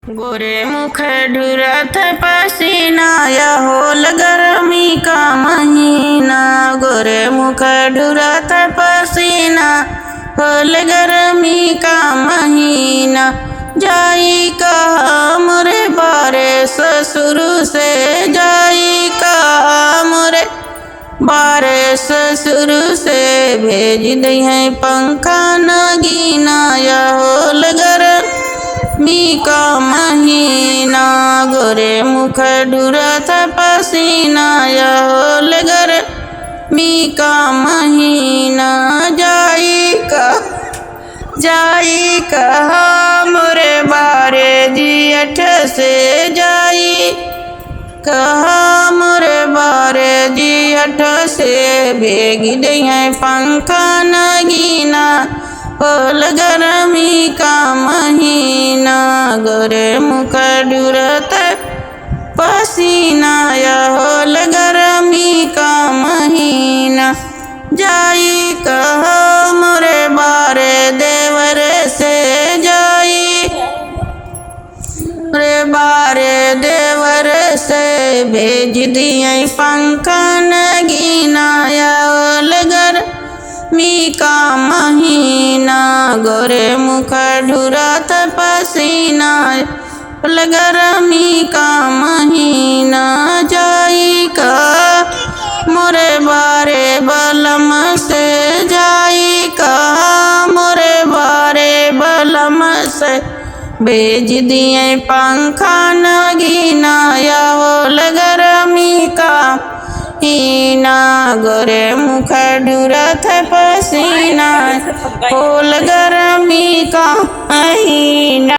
गोरे मुख ढुरत पसीना, या होल गर्मी का महीना। गोरे मुख ढुरत पसीना, होल गर्मी का महीना। जाई कहा मोरे बारे ससुर से, जाई कहा मोरे बारे ससुर से। भेज दई है पंखा नगीना, या होल गर्मी का महीना। गोरे मुख ढुरत पसीना, या होल गर्मी का महीना। जाई कहा मोरे बारे जियठ से, जाई कहा मोरे बारे जियठ से। भेज दई है पंखा नगीना, होल गर्मी का महीना। गोरे मुख ढुरत पसीना, या होल गर्मी का महीना। जाई कहा मोरे बारे देवर से, जाई रे बारे देवर से। भेज दिए पंखा नगीना, या होल गर्मी का महीना। गोरे मुख ढुरत पसीना, होल गर्मी का महीना। जाई का मोरे बारे बलम से, जाई का मोरे बारे बलम से। भेज दिए पंखा नगीना, या होल गर्मी का महीना। गोरे मुख ढुरत पसीना, होल गर्मी का महीना।